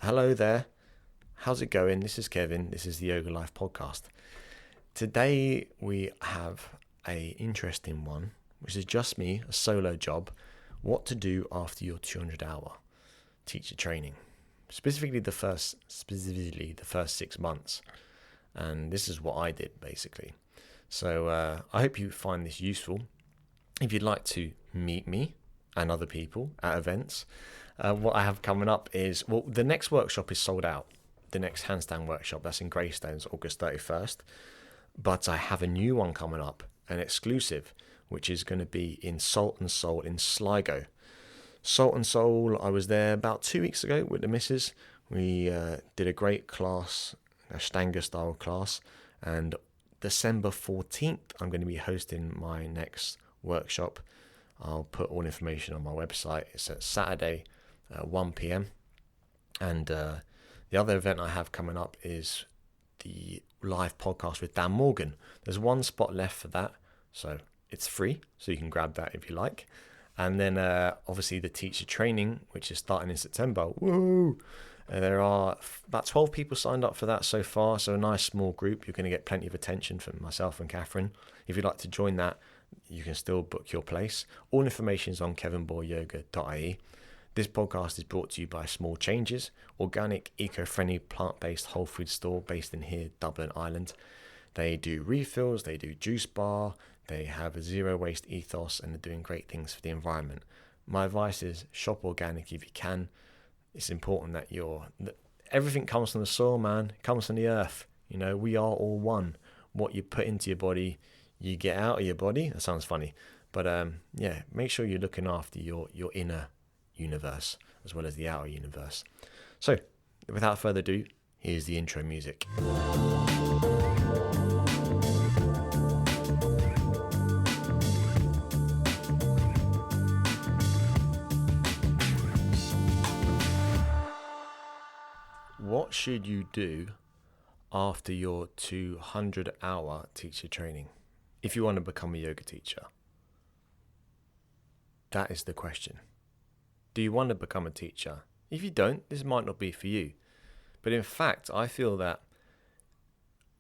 Hello there. How's it going? This is Kevin. This is the Yoga Life podcast. Today we have a interesting one, which is just me, a solo job. What to do after your 200-hour teacher training, specifically the first 6 months. And this is what I did basically. So I hope you find this useful. If you'd like to meet me and other people at events, what I have coming up is, the next workshop is sold out. The next handstand workshop, that's in Greystones, August 31st. But I have a new one coming up, an exclusive, which is going to be in Salt and Soul in Sligo. Salt and Soul, I was there about 2 weeks ago with the missus. We did a great class, a Ashtanga style class, and December 14th, I'm going to be hosting my next workshop. I'll put all information on my website. It's at Saturday, 1 p.m. And the other event I have coming up is the live podcast with Dan Morgan. There's one spot left for that, so it's free, so you can grab that if you like. And then obviously the teacher training, which is starting in September. Woo! There are about 12 people signed up for that so far, so a nice small group. You're going to get plenty of attention from myself and Catherine. If you'd like to join that, you can still book your place. All information is on kevinboyleyoga.ie. This podcast is brought to you by Small Changes, organic, eco-friendly, plant-based whole food store based in here, Dublin, Ireland. They do refills, they do juice bar, they have a zero waste ethos, and they're doing great things for the environment. My advice is shop organic if you can. It's important that everything comes from the soil, man. It comes from the earth. You know, we are all one. What you put into your body, you get out of your body. That sounds funny, but make sure you're looking after your inner universe as well as the outer universe. So, without further ado, here's the intro music. What should you do after your 200-hour teacher training if you want to become a yoga teacher? That is the question. Do you want to become a teacher? If you don't, this might not be for you. But in fact, I feel that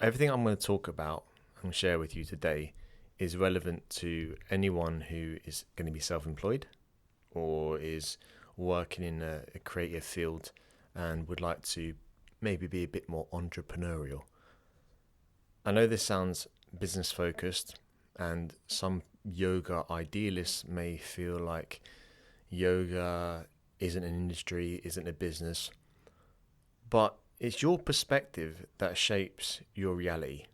everything I'm going to talk about and share with you today is relevant to anyone who is going to be self-employed or is working in a creative field and would like to maybe be a bit more entrepreneurial. I know this sounds business focused, and some yoga idealists may feel like yoga isn't an industry, isn't a business, but it's your perspective that shapes your reality.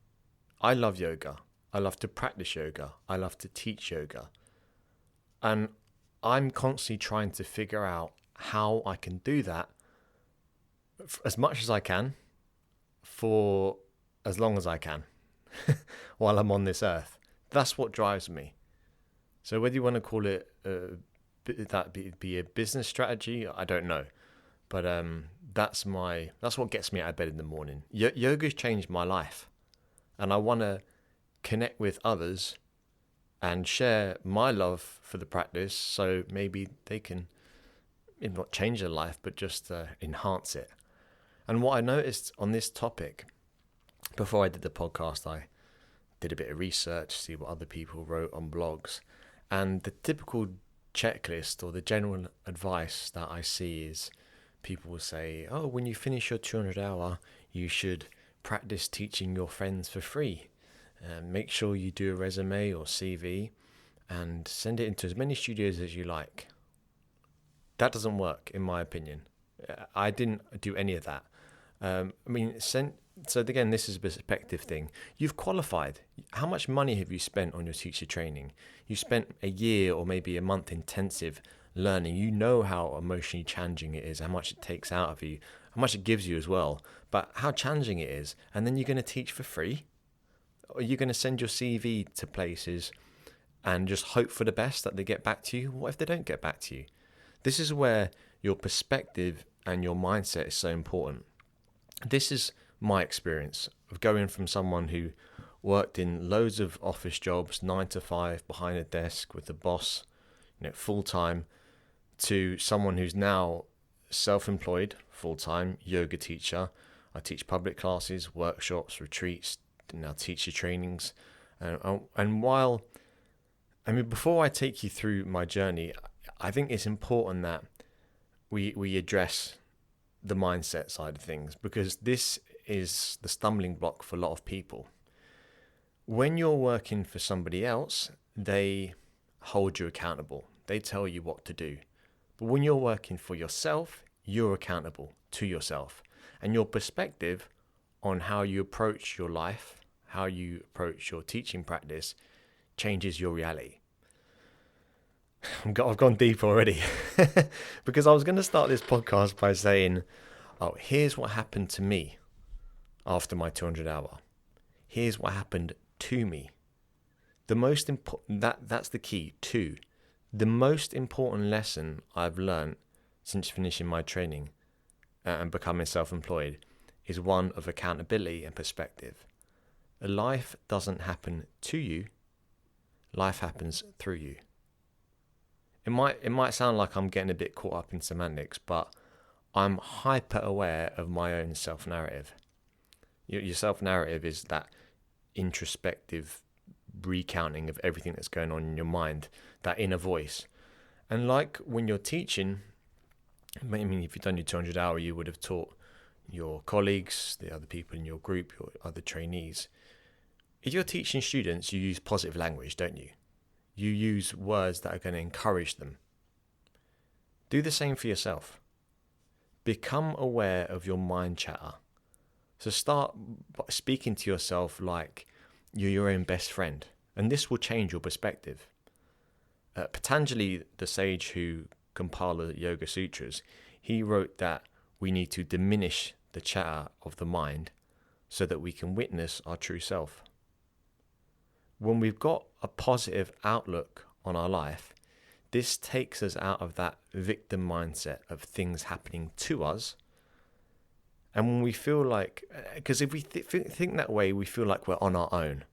I love yoga. I love to practice yoga. I love to teach yoga. And I'm constantly trying to figure out how I can do that as much as I can for as long as I can while I'm on this earth. That's what drives me. So whether you want to call it be a business strategy, I don't know, but that's what gets me out of bed in the morning. Yoga's changed my life, and I want to connect with others and share my love for the practice, so maybe they can, if not change their life, but just enhance it. And what I noticed on this topic, before I did the podcast, I did a bit of research, see what other people wrote on blogs, and the typical checklist or the general advice that I see is people will say, when you finish your 200-hour, you should practice teaching your friends for free. Make sure you do a resume or CV and send it into as many studios as you like. That doesn't work, in my opinion. I didn't do any of that. So again, this is a perspective thing. You've qualified. How much money have you spent on your teacher training? You spent a year or maybe a month intensive learning. You know how emotionally challenging it is, how much it takes out of you, how much it gives you as well, but how challenging it is. And then you're going to teach for free? Or you're going to send your CV to places and just hope for the best that they get back to you? What if they don't get back to you? This is where your perspective and your mindset is so important. This is my experience of going from someone who worked in loads of office jobs, 9 to 5, behind a desk with the boss, full time, to someone who's now self-employed, full-time yoga teacher. I teach public classes, workshops, retreats, now teacher trainings. And before I take you through my journey, I think it's important that we address the mindset side of things, because this is the stumbling block for a lot of people. When you're working for somebody else, they hold you accountable. They tell you what to do. But when you're working for yourself, you're accountable to yourself. And your perspective on how you approach your life, how you approach your teaching practice, changes your reality. I've gone deep already because I was going to start this podcast by saying, here's what happened to me after my 200 hour. Here's what happened to me. The most important, that's the key too. The most important lesson I've learned since finishing my training and becoming self-employed is one of accountability and perspective. Life doesn't happen to you. Life happens through you. It might sound like I'm getting a bit caught up in semantics, but I'm hyper aware of my own self-narrative. Your self-narrative is that introspective recounting of everything that's going on in your mind, that inner voice. And like when you're teaching, I mean, if you've done your 200 hour, you would have taught your colleagues, the other people in your group, your other trainees. If you're teaching students, you use positive language, don't you? You use words that are going to encourage them. Do the same for yourself. Become aware of your mind chatter. So start speaking to yourself like you're your own best friend, and this will change your perspective. Patanjali, the sage who compiled the Yoga Sutras, he wrote that we need to diminish the chatter of the mind so that we can witness our true self. When we've got a positive outlook on our life, this takes us out of that victim mindset of things happening to us. And when we feel like, because if we think that way, we feel like we're on our own.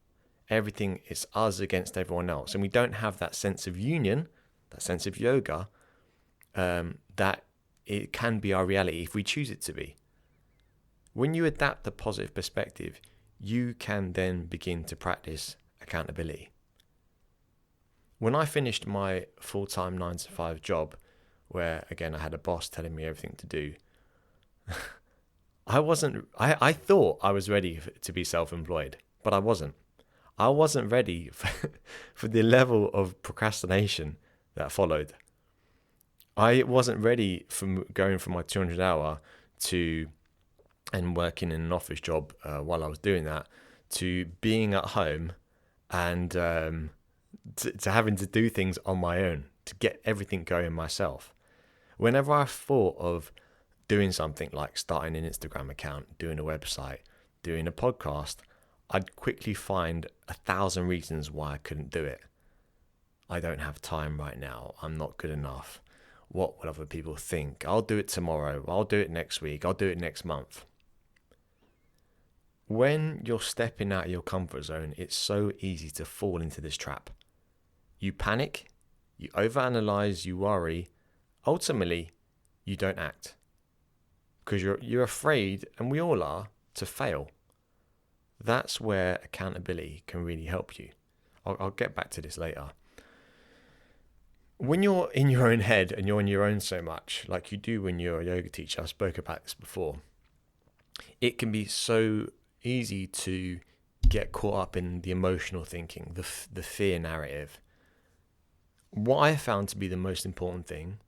Everything is us against everyone else. And we don't have that sense of union, that sense of yoga, that it can be our reality if we choose it to be. When you adapt the positive perspective, you can then begin to practice accountability. When I finished my full-time 9-to-5 job, where again I had a boss telling me everything to do, I thought I was ready to be self-employed, but I wasn't. I wasn't ready for the level of procrastination that followed. I wasn't ready from going from my 200 hour to and working in an office job while I was doing that to being at home and to having to do things on my own, to get everything going myself. Whenever I thought of doing something like starting an Instagram account, doing a website, doing a podcast, I'd quickly find 1,000 reasons why I couldn't do it. I don't have time right now. I'm not good enough. What will other people think? I'll do it tomorrow. I'll do it next week. I'll do it next month. When you're stepping out of your comfort zone, it's so easy to fall into this trap. You panic, you overanalyze, you worry. Ultimately, you don't act because you're afraid, and we all are, to fail. That's where accountability can really help you. I'll get back to this later. When you're in your own head and you're on your own so much, like you do when you're a yoga teacher, I spoke about this before, it can be so easy to get caught up in the emotional thinking, the fear narrative. What I found to be the most important thing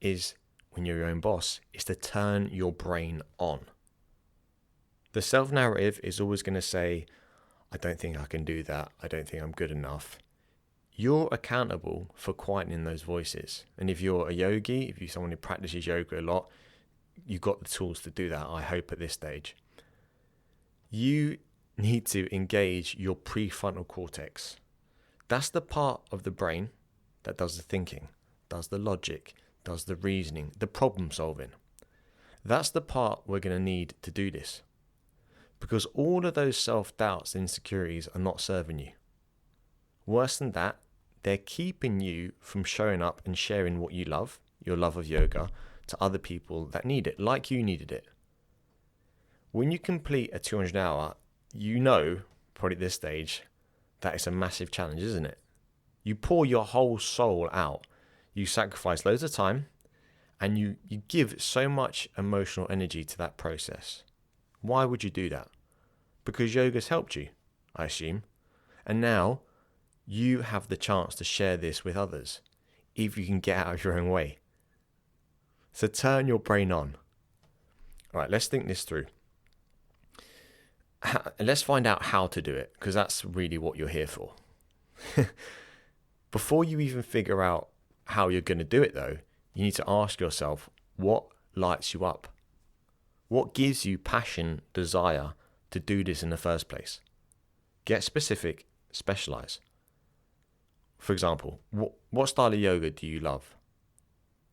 is, when you're your own boss, is to turn your brain on. The self-narrative is always going to say, I don't think I can do that. I don't think I'm good enough. You're accountable for quietening those voices. And if you're a yogi, if you're someone who practices yoga a lot, you've got the tools to do that, I hope, at this stage. You need to engage your prefrontal cortex. That's the part of the brain that does the thinking, does the logic, does the reasoning, the problem solving. That's the part we're going to need to do this. Because all of those self-doubts and insecurities are not serving you. Worse than that, they're keeping you from showing up and sharing what you love, your love of yoga, to other people that need it, like you needed it. When you complete a 200 hour, you know, probably at this stage, that it's a massive challenge, isn't it? You pour your whole soul out. You sacrifice loads of time, and you give so much emotional energy to that process. Why would you do that? Because yoga's helped you, I assume. And now you have the chance to share this with others, if you can get out of your own way. So turn your brain on. All right, let's think this through. Let's find out how to do it, because that's really what you're here for. Before you even figure out how you're going to do it, though, you need to ask yourself, what lights you up? What gives you passion, desire to do this in the first place? Get specific, specialize. For example, what style of yoga do you love?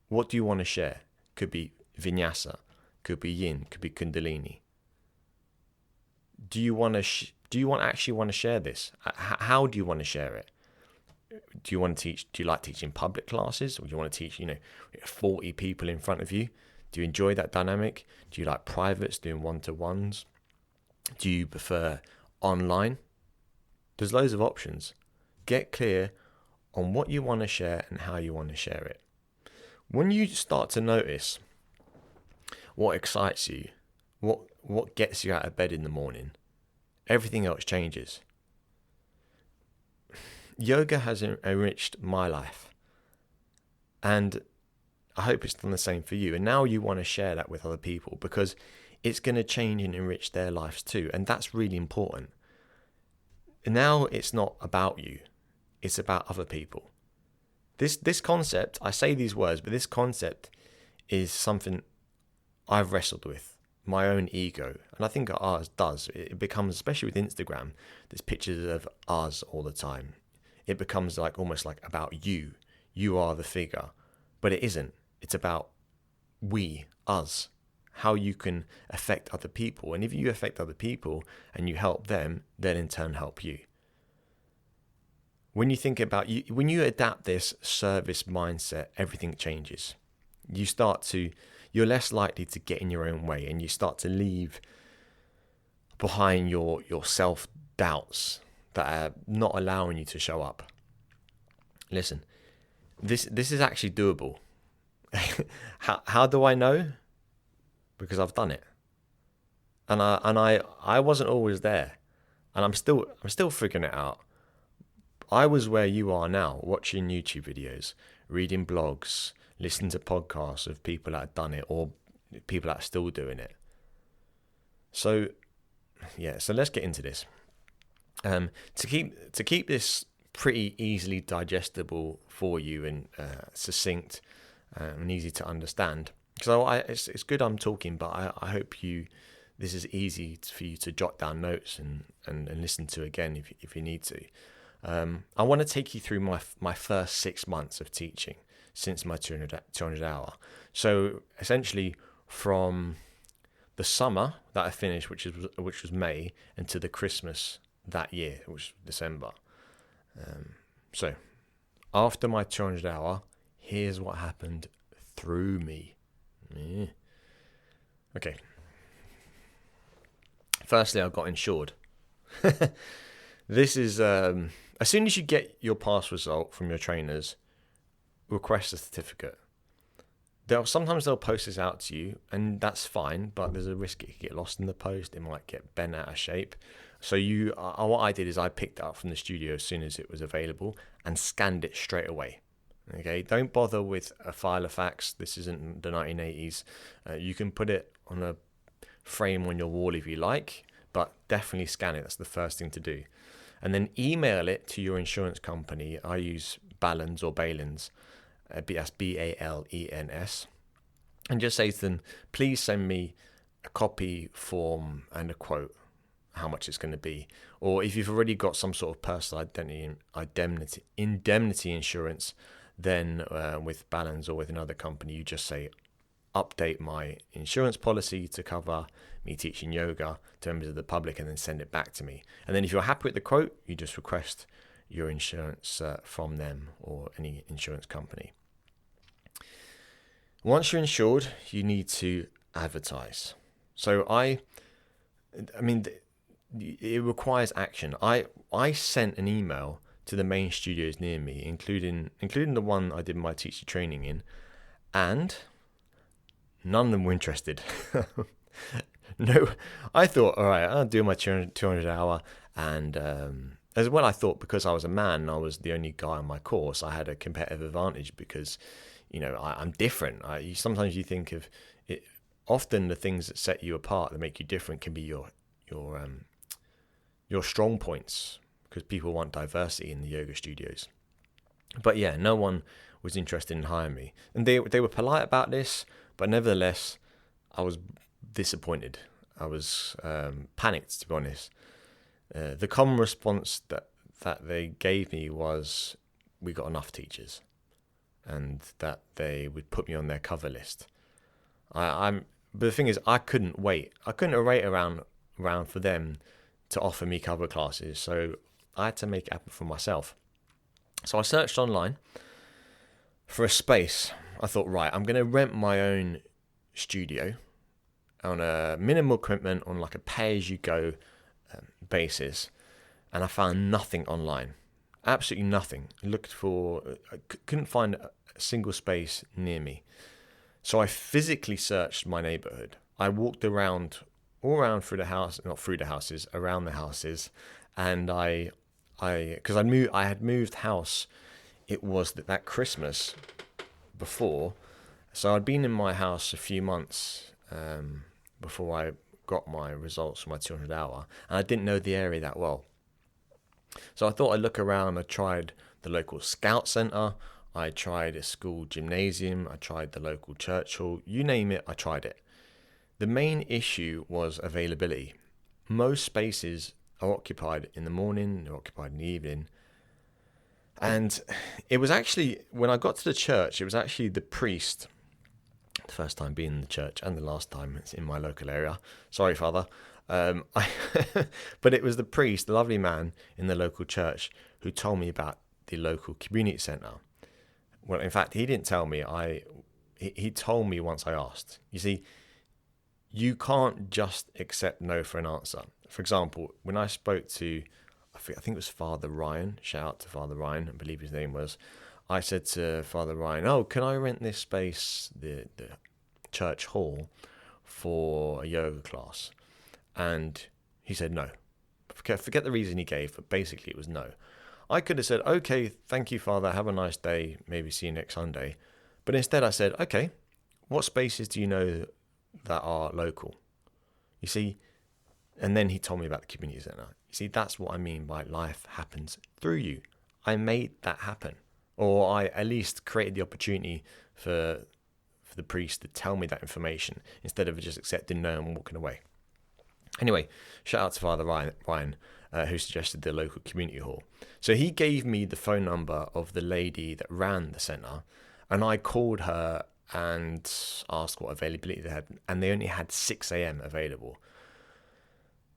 What do you want to share? Could be vinyasa, could be yin, could be kundalini. Do you actually want to share this? How do you want to share it? Do you want to teach? Do you like teaching public classes, or do you want to teach, 40 people in front of you? Do you enjoy that dynamic? Do you like privates, doing one-to-ones? Do you prefer online? There's loads of options. Get clear on what you want to share and how you want to share it. When you start to notice what excites you, what gets you out of bed in the morning, everything else changes. Yoga has enriched my life, and I hope it's done the same for you. And now you want to share that with other people, because it's going to change and enrich their lives too. And that's really important. And now it's not about you. It's about other people. This concept, I say these words, but this concept is something I've wrestled with, my own ego. And I think ours does. It becomes, especially with Instagram, there's pictures of us all the time. It becomes almost like about you. You are the figure. But it isn't. It's about we, us, how you can affect other people. And if you affect other people and you help them, they'll in turn help you. When you think about when you adapt this service mindset, everything changes. You're less likely to get in your own way, and you start to leave behind your self-doubts that are not allowing you to show up. Listen, this is actually doable. How do I know? Because I've done it, and I wasn't always there, and I'm still figuring it out. I was where you are now, watching YouTube videos, reading blogs, listening to podcasts of people that have done it or people that are still doing it. So let's get into this. To keep this pretty easily digestible for you and succinct and easy to understand. So it's good I'm talking, but I hope this is easy for you to jot down notes and listen to again if you need to. I want to take you through my first 6 months of teaching since my 200 hour. So essentially from the summer that I finished, which was May, and to the Christmas that year, which was December. So after my 200 hour, here's what happened through me. Yeah. Okay. Firstly, I got insured. This is as soon as you get your pass result from your trainers, request a certificate. Sometimes they'll post this out to you, and that's fine, but there's a risk it could get lost in the post. It might get bent out of shape. So what I did is I picked it up from the studio as soon as it was available and scanned it straight away. Okay, don't bother with a file of fax. This isn't the 1980s. You can put it on a frame on your wall if you like, but definitely scan it. That's the first thing to do. And then email it to your insurance company. I use Balance or Balens. That's Balens. And just say to them, please send me a copy form and a quote, how much it's going to be. Or if you've already got some sort of personal indemnity insurance, then with Balance or with another company, you just say, update my insurance policy to cover me teaching yoga to members of the public, and then send it back to me. And then if you're happy with the quote, you just request your insurance from them or any insurance company. Once you're insured, you need to advertise. So I mean, it requires action. I sent an email to the main studios near me, including the one I did my teacher training in, and none of them were interested. No, I thought, all right, I'll do my 200 hour, and as well, I thought because I was a man and I was the only guy on my course, I had a competitive advantage because, I'm different. Sometimes you think of it. Often the things that set you apart, that make you different, can be your strong points, because people want diversity in the yoga studios. But yeah, no one was interested in hiring me, and they were polite about this, but nevertheless, I was disappointed. I was panicked, to be honest. The common response that they gave me was, we got enough teachers, and that they would put me on their cover list. But the thing is, I couldn't wait. I couldn't wait around for them to offer me cover classes, so I had to make it happen for myself. So I searched online for a space. I thought, right, I'm going to rent my own studio on a minimal equipment, on like a pay-as-you-go basis, and I found nothing online. Absolutely nothing. I couldn't find a single space near me. So I physically searched my neighborhood. I walked all around through the house, not through the houses, around the houses, and because I had moved house. It was that Christmas before, so I'd been in my house a few months before I got my results for my 200 hour, and I didn't know the area that well. So I thought I'd look around. I tried the local scout centre, I tried a school gymnasium, I tried the local church hall, you name it, I tried it. The main issue was availability. Most spaces are occupied in the morning, they're occupied in the evening. And it was actually, when I got to the church, it was actually the priest, the first time being in the church and the last time it's in my local area. Sorry, Father. But it was the priest, the lovely man in the local church, who told me about the local community centre. Well, in fact, he didn't tell me. He told me once I asked. You see, you can't just accept no for an answer. For example, when I spoke to, I think it was Father Ryan, shout out to Father Ryan, I believe his name was, I said to Father Ryan, oh, can I rent this space, the church hall, for a yoga class? And he said no. Forget the reason he gave, but basically it was no. I could have said, okay, thank you, Father, have a nice day, maybe see you next Sunday. But instead I said, okay, what spaces do you know that are local? You see, and then he told me about the community centre. You see, that's what I mean by life happens through you. I made that happen, or I at least created the opportunity for the priest to tell me that information instead of just accepting no and walking away. Anyway, shout out to Father Ryan, who suggested the local community hall. So he gave me the phone number of the lady that ran the centre, and I called her and asked what availability they had, and they only had 6 a.m. available.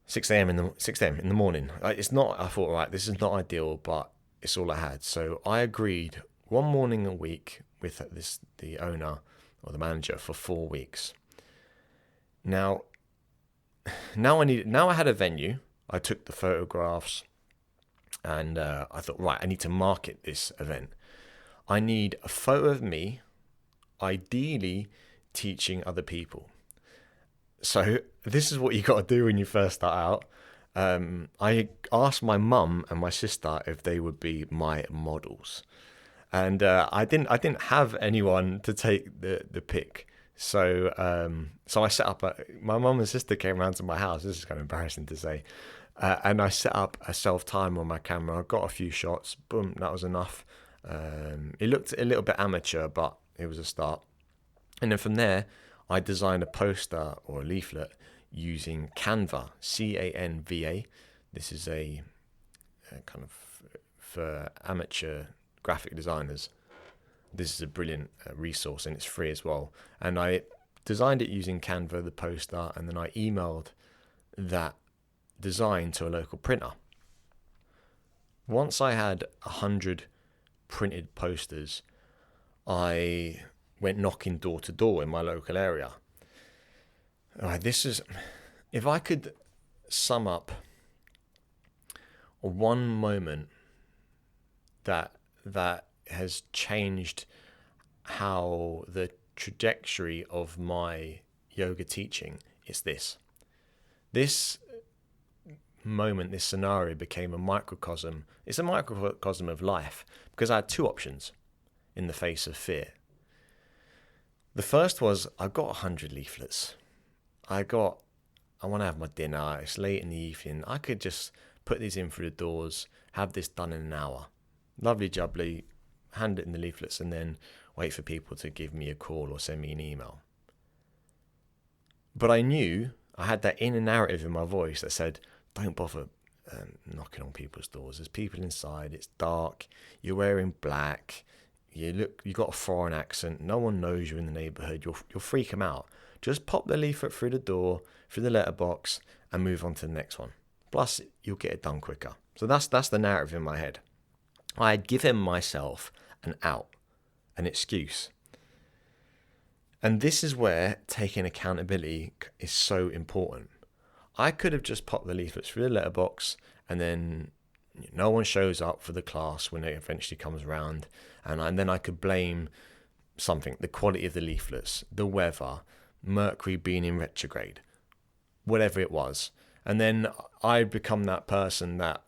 6 a.m. in the morning. It's not. I thought, right, this is not ideal, but it's all I had. So I agreed one morning a week with the owner or the manager for 4 weeks. Now I had a venue. I took the photographs, and I thought, right, I need to market this event. I need a photo of me, ideally teaching other people. So this is what you got to do when you first start out. I asked my mum and my sister if they would be my models, and I didn't have anyone to take the pic. So I set up my mum and sister came around to my house. This is kind of embarrassing to say. And I set up a self-timer on my camera. I got a few shots. Boom, that was enough. It looked a little bit amateur, but it was a start. And then from there, I designed a poster or a leaflet using Canva, Canva. This is a kind of for amateur graphic designers. This is a brilliant resource, and it's free as well. And I designed it using Canva, the poster, and then I emailed that design to a local printer. Once I had 100 printed posters, I went knocking door to door in my local area. All right, if I could sum up one moment that has changed how the trajectory of my yoga teaching, is this. This moment, this scenario became a microcosm. It's a microcosm of life because I had two options in the face of fear. The first was, I got 100 leaflets. I want to have my dinner. It's late in the evening. I could just put these in through the doors, have this done in an hour. Lovely jubbly, hand it in the leaflets and then wait for people to give me a call or send me an email. But I knew I had that inner narrative in my voice that said, don't bother knocking on people's doors. There's people inside. It's dark. You're wearing black. You got a foreign accent. No one knows you're in the neighborhood. You'll freak them out. Just pop the leaflet through the door, through the letterbox, and move on to the next one. Plus, you'll get it done quicker. So that's the narrative in my head. I had given myself an out, an excuse. And this is where taking accountability is so important. I could have just popped the leaflets through the letterbox and then no one shows up for the class when it eventually comes around. And then I could blame something, the quality of the leaflets, the weather, Mercury being in retrograde, whatever it was. And then I'd become that person that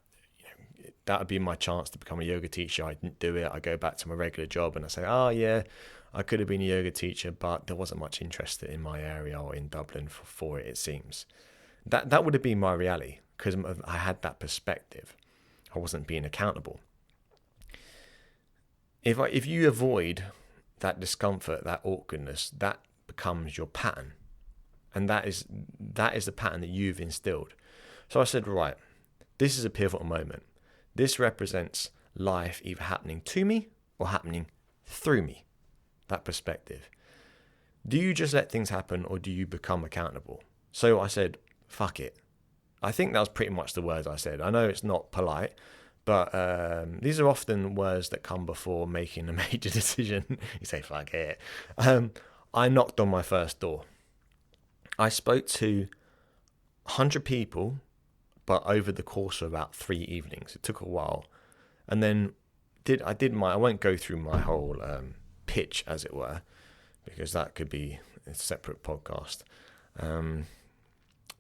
would be my chance to become a yoga teacher. I didn't do it. I go back to my regular job and I say, oh yeah, I could have been a yoga teacher, but there wasn't much interest in my area or in Dublin for it seems. That would have been my reality because I had that perspective. I wasn't being accountable. If you avoid that discomfort, that awkwardness, that becomes your pattern. And that is the pattern that you've instilled. So I said, right, this is a pivotal moment. This represents life either happening to me or happening through me. That perspective. Do you just let things happen or do you become accountable? So I said, fuck it. I think that was pretty much the words I said. I know it's not polite, but these are often words that come before making a major decision. You say, fuck it. I knocked on my first door. I spoke to 100 people, but over the course of about 3 evenings. It took a while. And then I won't go through my whole pitch, as it were, because that could be a separate podcast.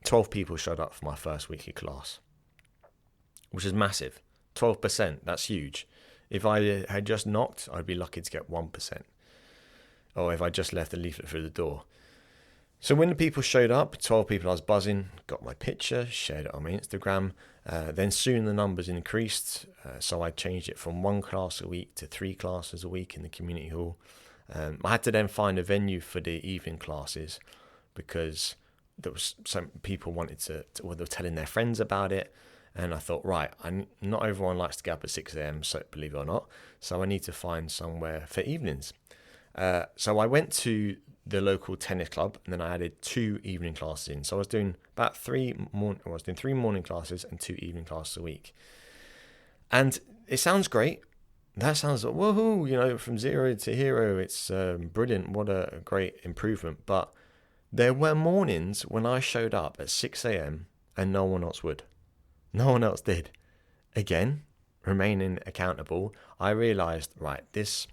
12 people showed up for my first weekly class, which is massive. 12%, that's huge. If I had just knocked, I'd be lucky to get 1%. Or if I just left the leaflet through the door. So when the people showed up, 12 people, I was buzzing, got my picture, shared it on my Instagram. Then soon the numbers increased. So I changed it from 1 class a week to 3 classes a week in the community hall. I had to then find a venue for the evening classes because there was some people wanted to they were telling their friends about it. And I thought, right, not everyone likes to get up at 6 a.m, so believe it or not. So I need to find somewhere for evenings. So I went to the local tennis club and then I added 2 evening classes in. So I was doing about 3 morning classes and 2 evening classes a week. And it sounds great. That sounds like, woohoo, from zero to hero. It's brilliant. What a great improvement. But there were mornings when I showed up at 6 a.m. and no one else would. No one else did. Again, remaining accountable, I realized, right, this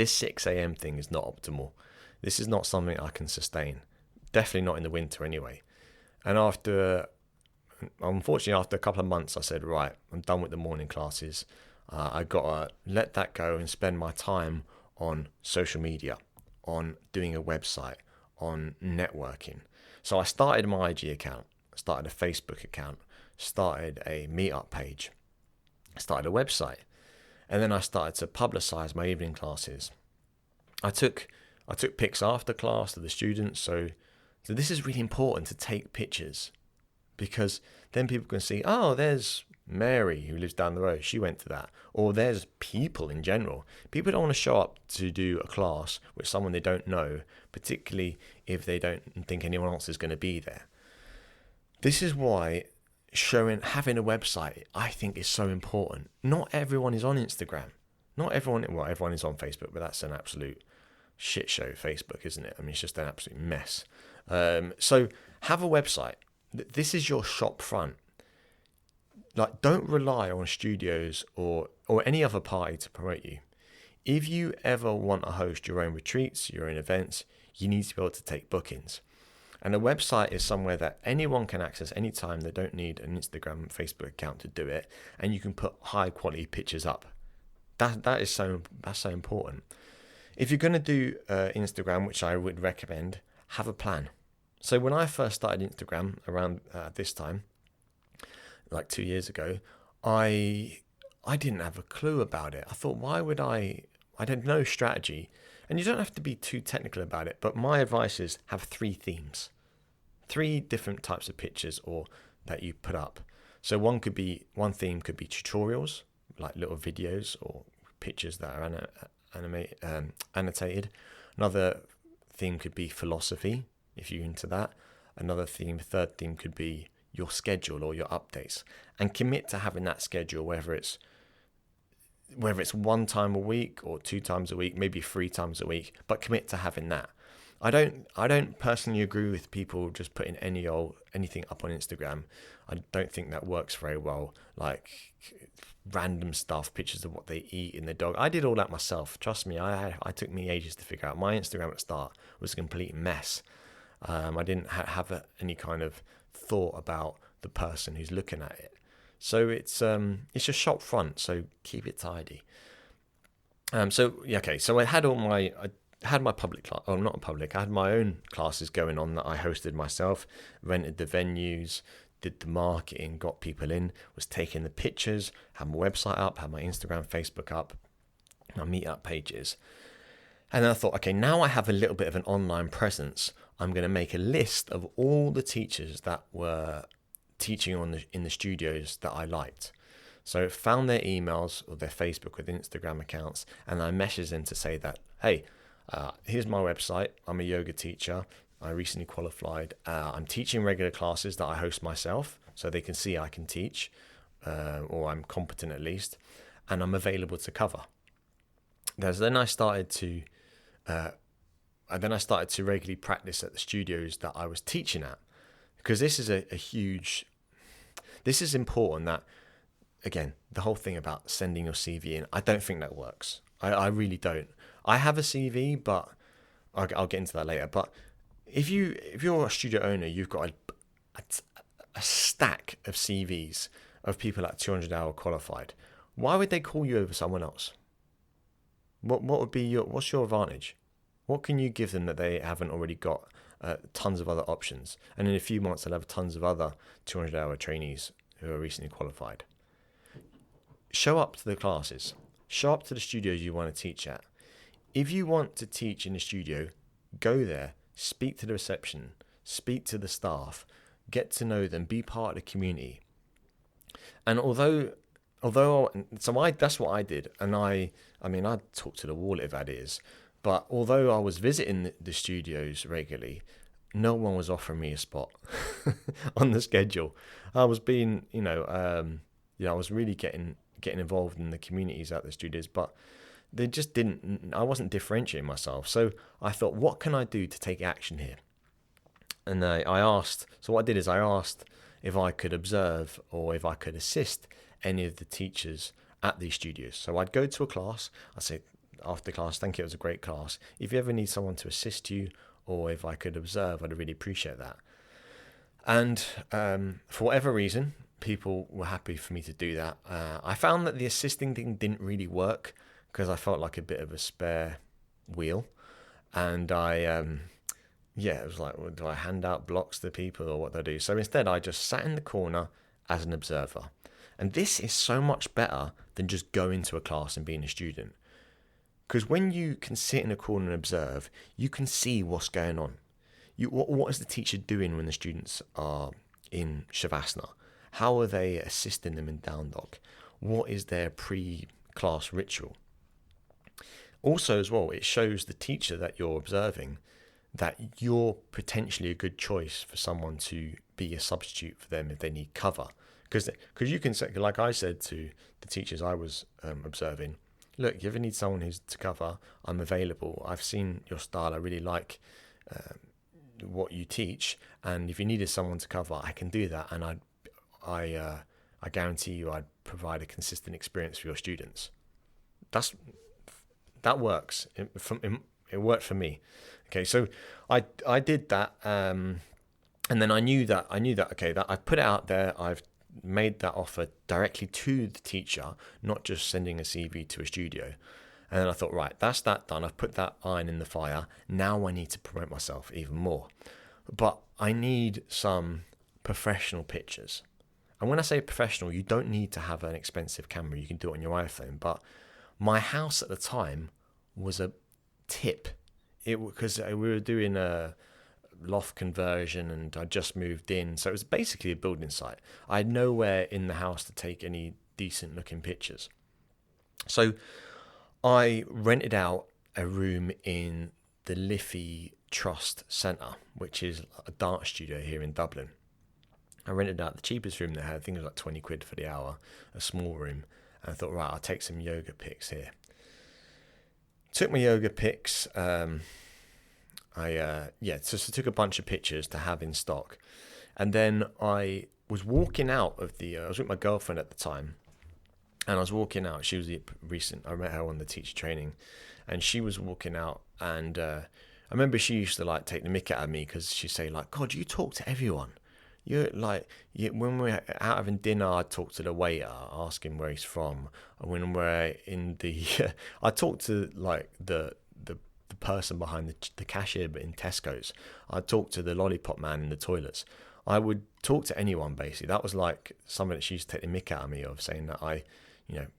6 a.m. thing is not optimal. This is not something I can sustain. Definitely not in the winter anyway. And unfortunately, after a couple of months, I said, right, I'm done with the morning classes. I got to let that go and spend my time on social media, on doing a website, on networking. So I started my IG account, started a Facebook account, started a meetup page, started a website, and then I started to publicize my evening classes. I took pics after class to the students. So this is really important to take pictures because then people can see, oh, there's Mary who lives down the road. She went to that. Or there's people in general. People don't want to show up to do a class with someone they don't know, particularly if they don't think anyone else is going to be there. This is why having a website, I think, is so important. Not everyone is on Instagram. Not everyone, everyone is on Facebook, but that's an absolute shit show, Facebook, isn't it? I mean, it's just an absolute mess. So have a website. This is your shop front. Like, don't rely on studios or any other party to promote you. If you ever want to host your own retreats, your own events, you need to be able to take bookings. And a website is somewhere that anyone can access anytime. They don't need an Instagram, Facebook account to do it, and you can put high quality pictures up. That's so important. If you're going to do Instagram, which I would recommend, have a plan. So when I first started Instagram around this time, like 2 years ago, I didn't have a clue about it. I thought, why would I had no strategy. And you don't have to be too technical about it, but my advice is have 3 themes, 3 different types of pictures or that you put up. So one theme could be tutorials, like little videos or pictures that are annotated. Another theme could be philosophy, if you're into that. Third theme could be your schedule or your updates, and commit to having that schedule, whether it's 1 time a week or 2 times a week, maybe 3 times a week, but commit to having that. I don't personally agree with people just putting anything up on Instagram. I don't think that works very well. Like random stuff, pictures of what they eat and their dog. I did all that myself. Trust me, I took me ages to figure out. My Instagram at the start was a complete mess. I didn't have any kind of thought about the person who's looking at it. So it's your shop front, so keep it tidy. So I had my public class, or not public, I had my own classes going on that I hosted myself, rented the venues, did the marketing, got people in, was taking the pictures, had my website up, had my Instagram, Facebook up, my meetup pages. And then I thought, okay, now I have a little bit of an online presence. I'm going to make a list of all the teachers that were teaching in the studios that I liked. So found their emails or their Facebook or their Instagram accounts, and I messaged them to say that, hey, here's my website. I'm a yoga teacher. I recently qualified. I'm teaching regular classes that I host myself, so they can see I can teach, or I'm competent at least, and I'm available to cover. Then I started to regularly practice at the studios that I was teaching at, because this is this is important. That, again, the whole thing about sending your CV in, I don't think that works. I really don't. I have a CV, but I'll get into that later. But if you're a studio owner, you've got a stack of CVs of people at 200-hour qualified. Why would they call you over someone else? What's your advantage? What can you give them that they haven't already got? Tons of other options, and in a few months they'll have tons of other 200-hour trainees who are recently qualified. Show up to the classes. Show up to the studios you want to teach at. If you want to teach in a studio, go there, speak to the reception, speak to the staff, get to know them, be part of the community. And that's what I did, and I talk to the wall if that is. But although I was visiting the studios regularly, no one was offering me a spot on the schedule. I was being, I was really getting involved in the communities at the studios, but they just didn't. I wasn't differentiating myself. So I thought, what can I do to take action here? And I asked. So what I did is I asked if I could observe or if I could assist any of the teachers at these studios. So I'd go to a class. I'd say, after class, thank you, it was a great class. If you ever need someone to assist you, or if I could observe, I'd really appreciate that. And for whatever reason, people were happy for me to do that. I found that the assisting thing didn't really work because I felt like a bit of a spare wheel. And it was like, well, do I hand out blocks to people or what do I do? So instead, I just sat in the corner as an observer. And this is so much better than just going to a class and being a student. Because when you can sit in a corner and observe, you can see what's going on. What is the teacher doing when the students are in Shavasana? How are they assisting them in down dog? What is their pre-class ritual? Also, as well, it shows the teacher that you're observing that you're potentially a good choice for someone to be a substitute for them if they need cover. Because you can say, like I said to the teachers I was observing, look, you ever need someone who's to cover, I'm available. I've seen your style. I really like what you teach. And if you needed someone to cover, I can do that. And I guarantee you I'd provide a consistent experience for your students. That works. It worked for me. Okay, so I did that, and then I knew that okay, that I put it out there. I've made that offer directly to the teacher, not just sending a CV to a studio. And then I thought, right, that's that done. I've put that iron in the fire. Now I need to promote myself even more. But I need some professional pictures. And when I say professional, you don't need to have an expensive camera. You can do it on your iPhone. But my house at the time was a tip. Because we were doing a loft conversion and I just moved in. So it was basically a building site. I had nowhere in the house to take any decent looking pictures. So I rented out a room in the Liffey Trust Centre, which is a dance studio here in Dublin. I rented out the cheapest room they had. I think it was like 20 quid for the hour, a small room. And I thought, right, I'll take some yoga pics here. Took my yoga pics. So took a bunch of pictures to have in stock. And then I was walking out of I was with my girlfriend at the time. And I was walking out. She was I met her on the teacher training. And she was walking out. And I remember she used to like take the mick out of me because she'd say like, God, you talk to everyone. You're like, when we're out having dinner, I talk to the waiter, ask him where he's from. And when we're in the, I talk to like the person behind the cashier in Tesco's. I talk to the lollipop man in the toilets. I would talk to anyone basically. That was like something that she used to take the mick out of me of, saying that I,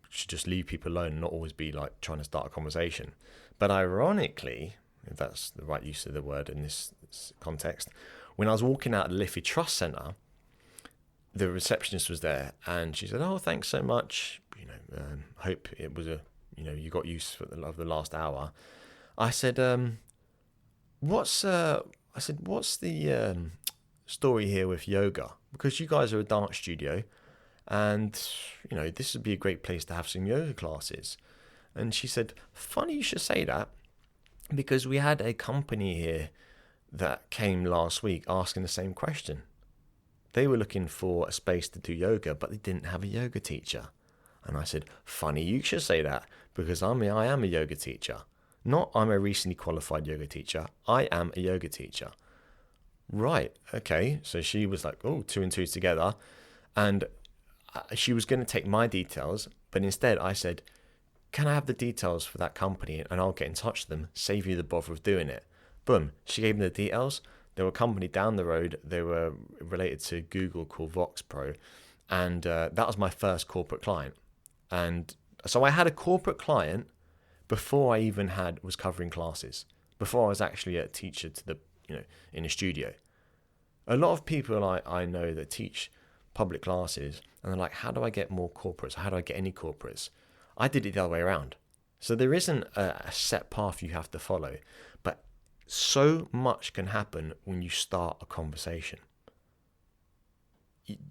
should just leave people alone and not always be like trying to start a conversation. But ironically, if that's the right use of the word in this context, when I was walking out of the Liffey Trust Centre, the receptionist was there and she said, "Oh, thanks so much. Hope it was you got use of the last hour." I said, what's the story here with yoga? Because you guys are a dance studio and, this would be a great place to have some yoga classes. And she said, funny you should say that, because we had a company here that came last week asking the same question. They were looking for a space to do yoga, but they didn't have a yoga teacher. And I said, funny you should say that, because I am a yoga teacher. Not I'm a recently qualified yoga teacher. I am a yoga teacher. Right, okay. So she was like, oh, 2 and 2 together. And she was going to take my details, but instead I said, can I have the details for that company and I'll get in touch with them, save you the bother of doing it. Boom, she gave me the details. There were a company down the road. They were related to Google called VoxPro. And that was my first corporate client. And so I had a corporate client before I even was covering classes, before I was actually a teacher in a studio. A lot of people I know that teach public classes and they're like, how do I get more corporates? How do I get any corporates? I did it the other way around. So there isn't a set path you have to follow, but so much can happen when you start a conversation.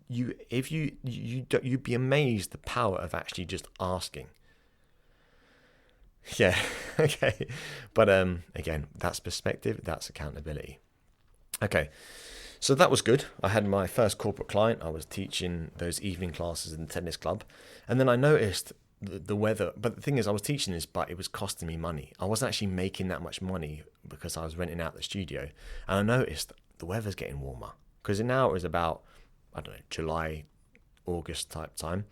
You'd be amazed the power of actually just asking. Yeah, okay. But again, that's perspective, that's accountability. Okay, so that was good. I had my first corporate client. I was teaching those evening classes in the tennis club. And then I noticed the weather. But the thing is, I was teaching this, but it was costing me money. I wasn't actually making that much money because I was renting out the studio. And I noticed the weather's getting warmer. Because now it was about, I don't know, July, August type time.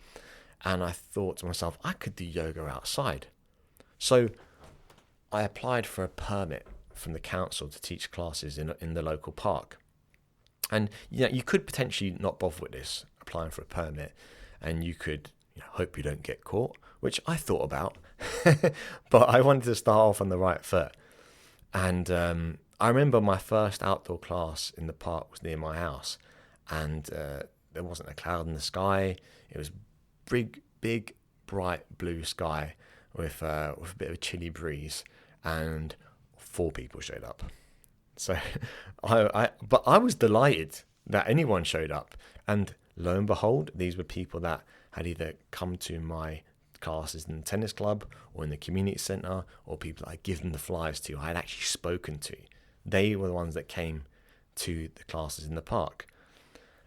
And I thought to myself, I could do yoga outside. So I applied for a permit from the council to teach classes in the local park. And you could potentially not bother with this, applying for a permit, and you could hope you don't get caught, which I thought about. But I wanted to start off on the right foot. And I remember my first outdoor class in the park was near my house, and there wasn't a cloud in the sky. It was big, bright blue sky with a bit of a chilly breeze, and 4 people showed up. So but I was delighted that anyone showed up, and lo and behold, these were people that had either come to my classes in the tennis club or in the community centre, or people that I'd given the flyers to, I had actually spoken to. They were the ones that came to the classes in the park.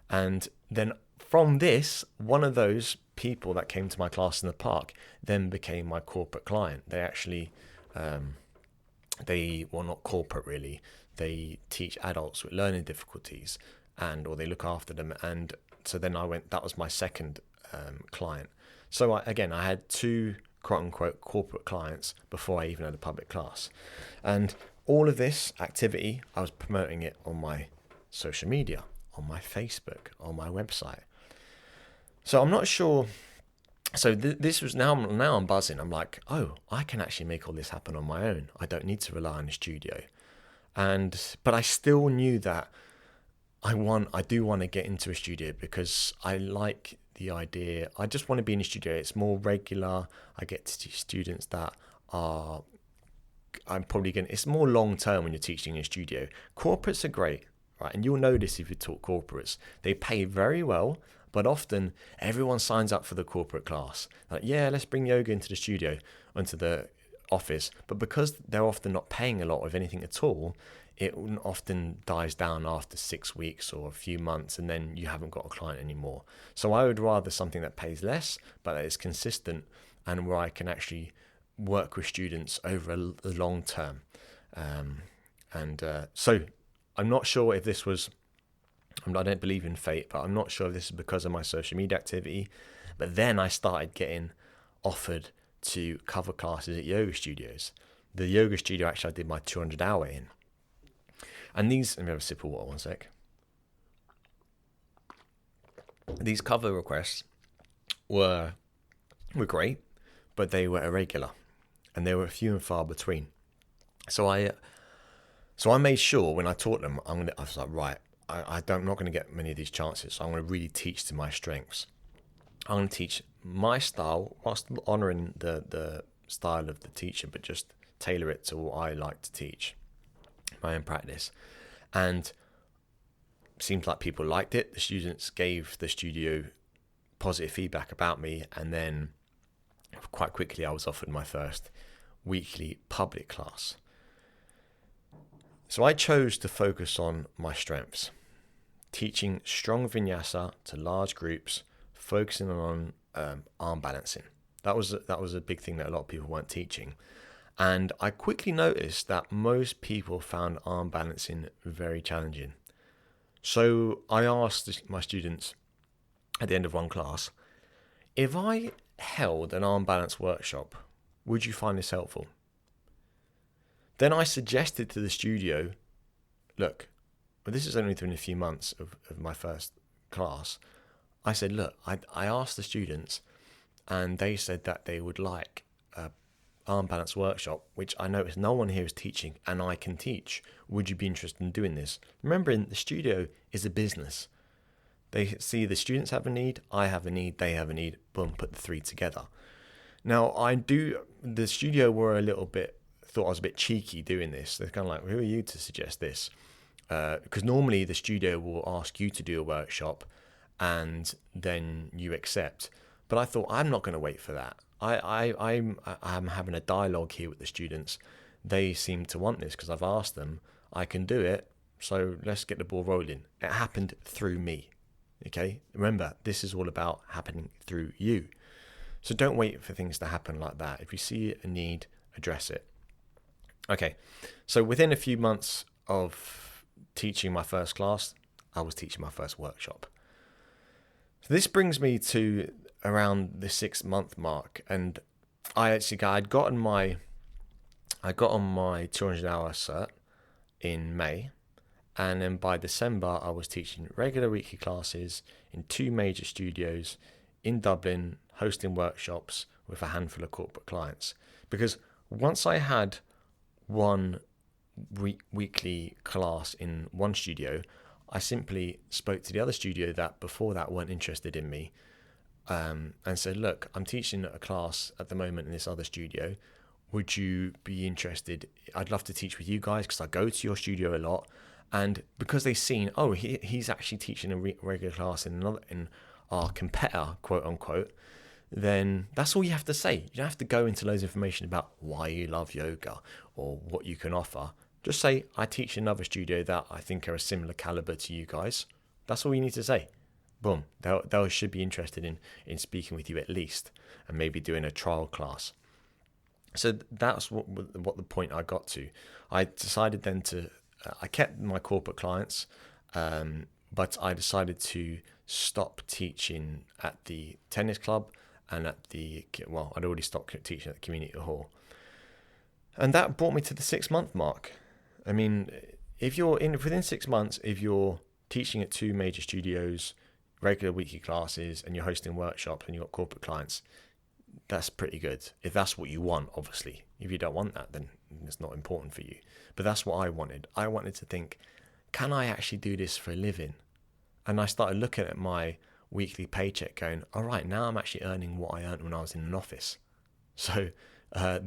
And then from this, one of those people that came to my class in the park then became my corporate client. They actually, not corporate really, they teach adults with learning difficulties or they look after them. And so then that was my second client. So I had two quote unquote corporate clients before I even had a public class. And all of this activity, I was promoting it on my social media, on my Facebook, on my website. So I'm not sure. So this was now I'm buzzing. I'm like, oh, I can actually make all this happen on my own. I don't need to rely on a studio. But I still knew that I do want to get into a studio because I like the idea. I just want to be in a studio. It's more regular. I get to teach students that are, it's more long term when you're teaching in a studio. Corporates are great, right? And you'll know this if you talk corporates. They pay very well, but often everyone signs up for the corporate class. Like, yeah, let's bring yoga into the studio, into the office. But because they're often not paying a lot of anything at all, it often dies down after 6 weeks or a few months, and then you haven't got a client anymore. So I would rather something that pays less, but that is consistent, and where I can actually work with students over the long term. So I'm not sure if this was, I don't believe in fate, but I'm not sure if this is because of my social media activity. But then I started getting offered to cover classes at yoga studios. The yoga studio actually I did my 200 hour in. And these, let me have a sip of water, one sec. These cover requests were great, but they were irregular, and they were few and far between. So I made sure when I taught them, I was like, right, I'm not going to get many of these chances. So I'm going to really teach to my strengths. I'm going to teach my style whilst honouring the style of the teacher, but just tailor it to what I like to teach, my own practice. And it seems like people liked it. The students gave the studio positive feedback about me, and then quite quickly I was offered my first weekly public class. So I chose to focus on my strengths, teaching strong vinyasa to large groups, focusing on arm balancing. That was a big thing that a lot of people weren't teaching. And I quickly noticed that most people found arm balancing very challenging. So I asked my students at the end of one class, if I held an arm balance workshop, would you find this helpful? Then I suggested to the studio, look, well, this is only within a few months of my first class. I said, look, I asked the students, and they said that they would like a arm balance workshop, which I noticed no one here is teaching, and I can teach. Would you be interested in doing this? Remembering the studio is a business. They see the students have a need, I have a need, they have a need, boom, put the three together. Now, the studio were thought I was a bit cheeky doing this. They're kind of like, who are you to suggest this? Because normally the studio will ask you to do a workshop and then you accept. But I thought, I'm not going to wait for that. I'm having a dialogue here with the students. They seem to want this because I've asked them. I can do it, so let's get the ball rolling. It happened through me. Okay, remember, this is all about happening through you. So don't wait for things to happen like that. If you see a need, address it. Okay, so within a few months of teaching my first class, I was teaching my first workshop. So this brings me to around the 6 month mark, and I got on my 200 hour cert in May. And then by December, I was teaching regular weekly classes in 2 major studios in Dublin, hosting workshops with a handful of corporate clients. Because once I had one weekly class in one studio, I simply spoke to the other studio that before that weren't interested in me, and said, look, I'm teaching a class at the moment in this other studio. Would you be interested? I'd love to teach with you guys because I go to your studio a lot. And because they've seen, oh, he's actually teaching a regular class in our competitor, quote unquote, then that's all you have to say. You don't have to go into loads of information about why you love yoga or what you can offer. Just say, I teach another studio that I think are a similar caliber to you guys. That's all you need to say. Boom. They should be interested in speaking with you at least, and maybe doing a trial class. So that's what the point I got to. I decided then I kept my corporate clients, but I decided to stop teaching at the tennis club and I'd already stopped teaching at the community hall. And that brought me to the 6-month mark. I mean, if you're within 6 months, if you're teaching at 2 major studios, regular weekly classes, and you're hosting workshops and you've got corporate clients, that's pretty good. If that's what you want, obviously. If you don't want that, then it's not important for you. But that's what I wanted. I wanted to think, can I actually do this for a living? And I started looking at my weekly paycheck going, all right, now I'm actually earning what I earned when I was in an office. So I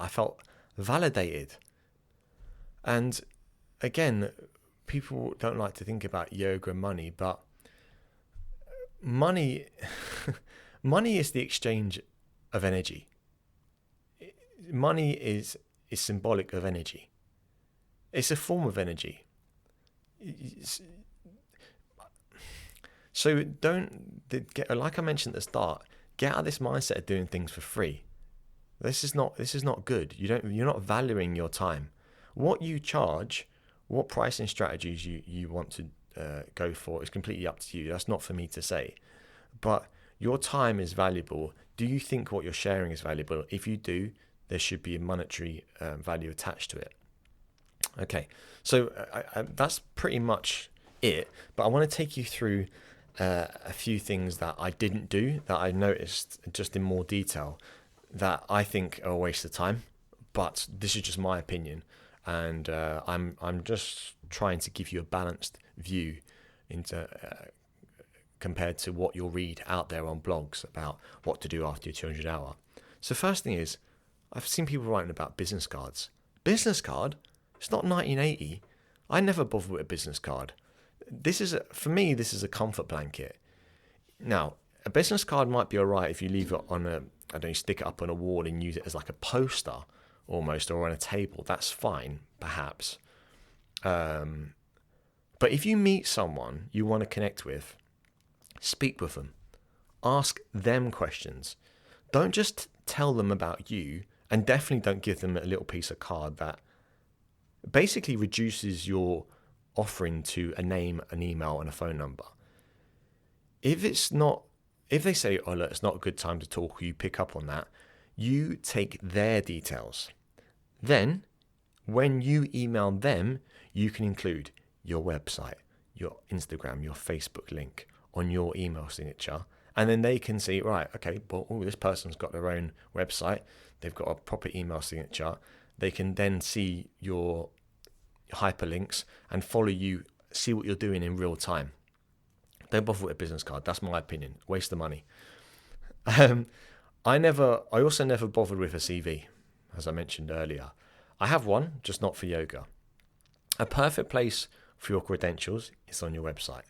felt validated. And again, people don't like to think about yoga and money, but money is the exchange of energy. Money is symbolic of energy. It's a form of energy. So like I mentioned at the start, get out of this mindset of doing things for free. This is not good. You're not valuing your time. What you charge, what pricing strategies you want to go for is completely up to you. That's not for me to say. But your time is valuable. Do you think what you're sharing is valuable? If you do, there should be a monetary value attached to it. Okay, so that's pretty much it. But I want to take you through a few things that I didn't do, that I noticed just in more detail, that I think are a waste of time. But this is just my opinion, and I'm just trying to give you a balanced view into compared to what you'll read out there on blogs about what to do after your 200 hour. So first thing is, I've seen people writing about business cards. Business card? It's not 1980. I never bothered with a business card. For me, this is a comfort blanket. Now, a business card might be all right if you leave it on stick it up on a wall and use it as like a poster almost, or on a table. That's fine, perhaps. But if you meet someone you want to connect with, speak with them. Ask them questions. Don't just tell them about you, and definitely don't give them a little piece of card that basically reduces your offering to a name, an email, and a phone number. If they say, oh look, it's not a good time to talk, you pick up on that, you take their details. Then, when you email them, you can include your website, your Instagram, your Facebook link on your email signature. And then they can see, right, okay, well, this person's got their own website. They've got a proper email signature. They can then see your hyperlinks and follow you, see what you're doing in real time. Don't bother with a business card. That's my opinion. Waste of money. I also never bothered with a CV, as I mentioned earlier. I have one, just not for yoga. A perfect place for your credentials is on your website.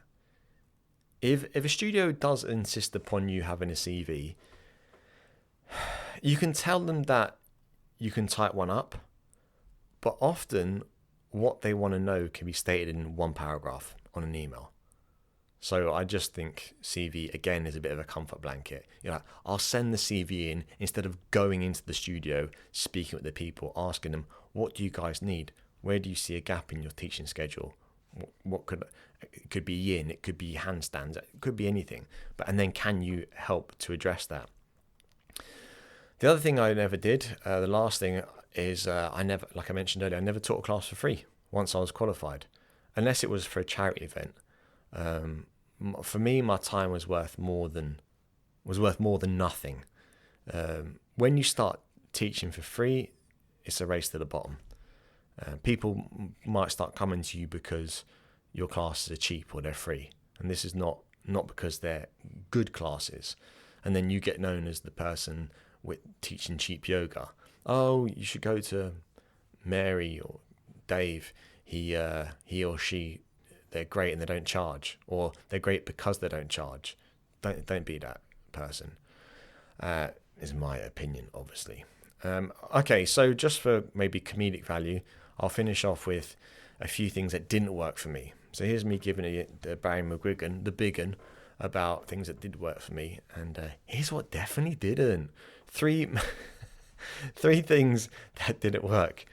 If a studio does insist upon you having a CV, you can tell them that you can type one up, but often what they want to know can be stated in one paragraph on an email. So I just think CV, again, is a bit of a comfort blanket. I'll send the CV in instead of going into the studio, speaking with the people, asking them, what do you guys need? Where do you see a gap in your teaching schedule? It could be yin, it could be handstands, it could be anything. And then can you help to address that? The other thing I never did, the last thing is like I mentioned earlier, I never taught a class for free once I was qualified, unless it was for a charity event. For me, my time was worth more than nothing. When you start teaching for free, it's a race to the bottom. People might start coming to you because your classes are cheap or they're free, and this is not because they're good classes. And then you get known as the person with teaching cheap yoga. Oh, you should go to Mary or Dave. He or she, they're great and they don't charge, or they're great because they don't charge. Don't be that person. Is my opinion, obviously. Okay, so just for maybe comedic value, I'll finish off with a few things that didn't work for me. So here's me giving it the Barry McGuigan, the big un, about things that did work for me, and here's what definitely didn't. Three things that didn't work.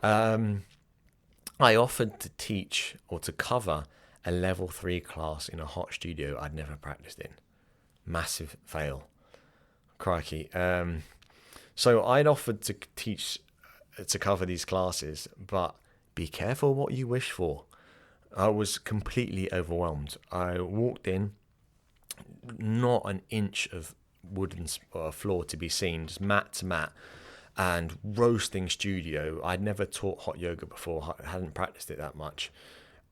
I offered to teach or to cover a level 3 class in a hot studio I'd never practiced in. Massive fail. Crikey. So I'd offered to teach, to cover these classes, but be careful what you wish for. I was completely overwhelmed. I walked in, not an inch of wooden floor to be seen, just mat to mat, and roasting studio. I'd never taught hot yoga before. I hadn't practiced it that much,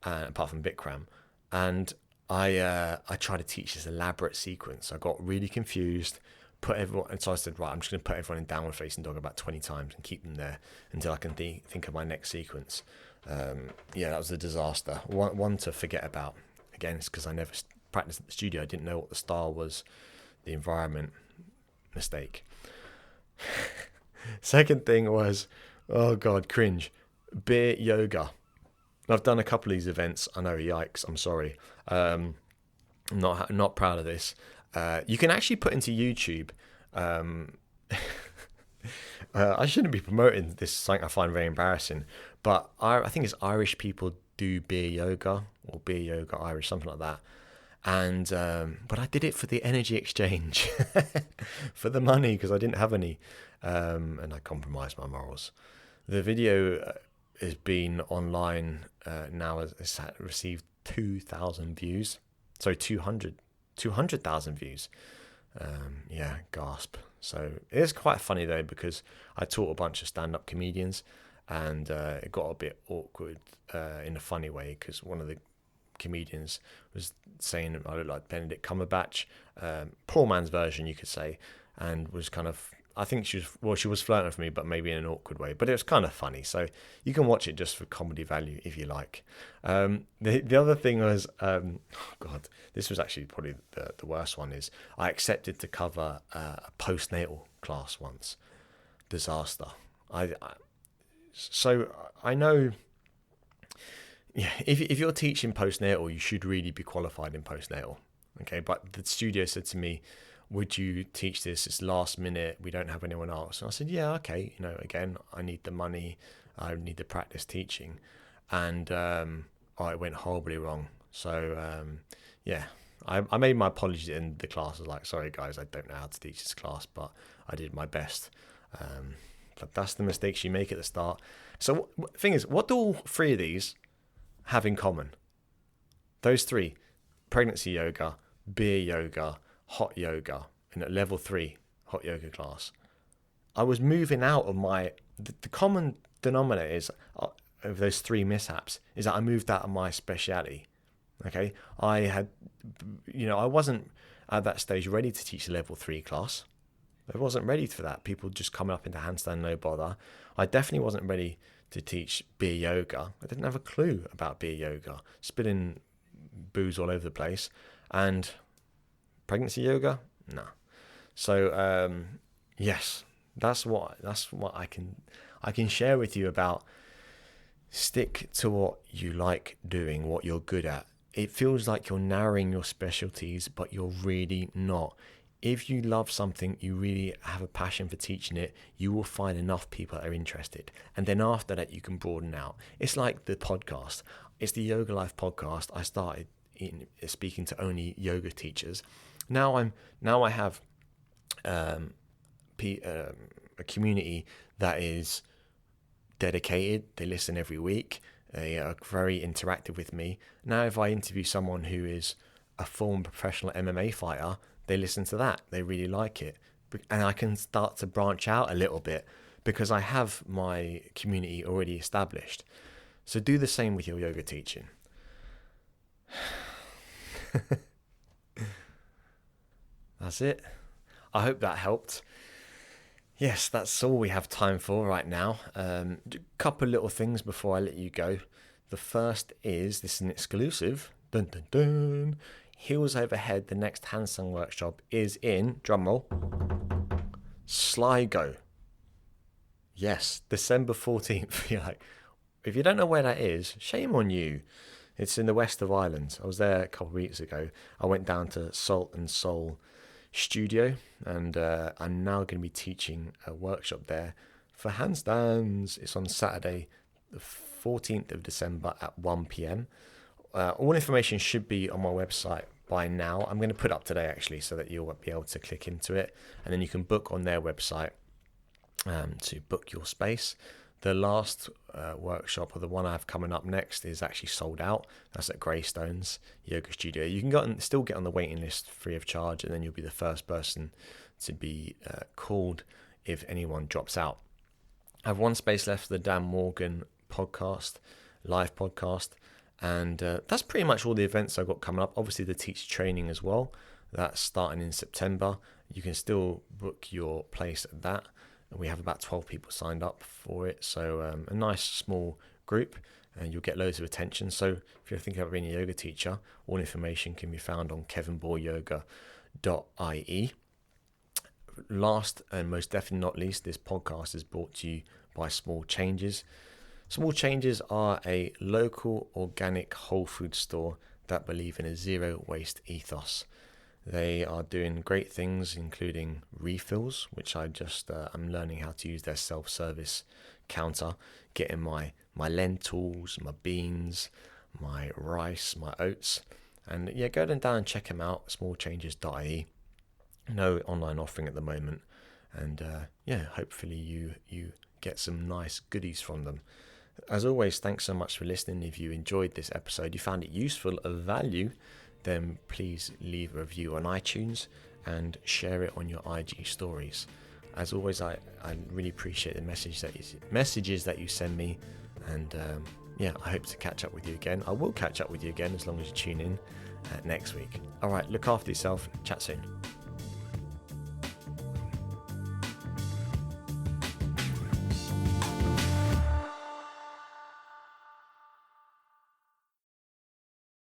apart from Bikram. And I tried to teach this elaborate sequence. I got really confused, and so I said, right, I'm just going to put everyone in downward facing dog about 20 times and keep them there until I can think of my next sequence. That was a disaster. One to forget about. Again, it's because I never practiced at the studio. I didn't know what the style was, the environment. Mistake. Second thing was, oh God, cringe. Beer yoga. I've done a couple of these events. I know, yikes, I'm sorry. I'm not proud of this. You can actually put into YouTube. I shouldn't be promoting this, something I find very embarrassing, but I think it's Irish people do beer yoga, or beer yoga Irish, something like that. And but I did it for the energy exchange, for the money, because I didn't have any, and I compromised my morals. The video has been online now, has received 2,000 views. So 200,000 views. Gasp. So it is quite funny though, because I taught a bunch of stand-up comedians, and it got a bit awkward in a funny way, because one of the comedians was saying I look like Benedict Cumberbatch, poor man's version, you could say, and was kind of, I think she was flirting with me, but maybe in an awkward way. But it was kind of funny, so you can watch it just for comedy value if you like. The other thing was, God, this was actually probably the worst one. Is I accepted to cover a postnatal class once. Disaster. So I know. Yeah, if you're teaching postnatal, you should really be qualified in postnatal. Okay, but the studio said to me, would you teach this? It's last minute. We don't have anyone else. And I said, yeah, okay. Again, I need the money. I need the practice teaching. And it went horribly wrong. So, I made my apology in the class. I was like, sorry, guys, I don't know how to teach this class, but I did my best. But that's the mistakes you make at the start. So the thing is, what do all three of these have in common? Those three: pregnancy yoga, beer yoga, hot yoga, in a level 3 hot yoga class. I was moving out of the common denominator is of those three mishaps is that I moved out of my speciality. Okay, I wasn't at that stage ready to teach a level 3 class. I wasn't ready for that. People just coming up into handstand no bother. I definitely wasn't ready to teach beer yoga. I didn't have a clue about beer yoga, spilling booze all over the place. And pregnancy yoga, no. So yes, that's what I can share with you about. Stick to what you like doing, what you're good at. It feels like you're narrowing your specialties, but you're really not. If you love something, you really have a passion for teaching it, you will find enough people that are interested. And then after that, you can broaden out. It's like the podcast. It's the Yoga Life podcast. I started speaking to only yoga teachers. Now I have a community that is dedicated. They listen every week. They are very interactive with me. Now, if I interview someone who is a former professional MMA fighter, they listen to that. They really like it. And I can start to branch out a little bit because I have my community already established. So do the same with your yoga teaching. That's it. I hope that helped. Yes, that's all we have time for right now. A couple little things before I let you go. The first is, this is an exclusive. Dun, dun, dun. heels over head, the next handstand workshop is in, drumroll, Sligo. Yes, December 14th. You're like, if you don't know where that is, shame on you. It's in the west of Ireland. I was there a couple of weeks ago. I went down to Salt and Soul Studio, and I'm now going to be teaching a workshop there for handstands. It's on Saturday, the 14th of December at 1 p.m. All information should be on my website by now. I'm going to put it up today, actually, so that you'll be able to click into it, and then you can book on their website to book your space. The last workshop, or the one I have coming up next, is actually sold out. That's at Greystones Yoga Studio. You can still get on the waiting list free of charge, and then you'll be the first person to be called if anyone drops out. I have one space left for the Dan Morgan podcast, live podcast, and that's pretty much all the events I've got coming up. Obviously, the teacher training as well. That's starting in September. You can still book your place at that. We have about 12 people signed up for it, so a nice small group, and you'll get loads of attention. So if you're thinking about being a yoga teacher, all information can be found on kevinboyleyoga.ie. Last and most definitely not least, this podcast is brought to you by Small Changes. Small Changes are a local organic whole food store that believe in a zero waste ethos. They are doing great things, including refills, which I'm learning how to use their self-service counter, getting my lentils, my beans, my rice, my oats. And yeah, go down and check them out, smallchanges.ie. No online offering at the moment. And hopefully you get some nice goodies from them. As always, thanks so much for listening. If you enjoyed this episode, you found it useful, of value, then please leave a review on iTunes and share it on your IG stories. As always, I really appreciate the messages that you send me, and I hope to catch up with you again. I will catch up with you again as long as you tune in next week. All right, look after yourself. Chat soon.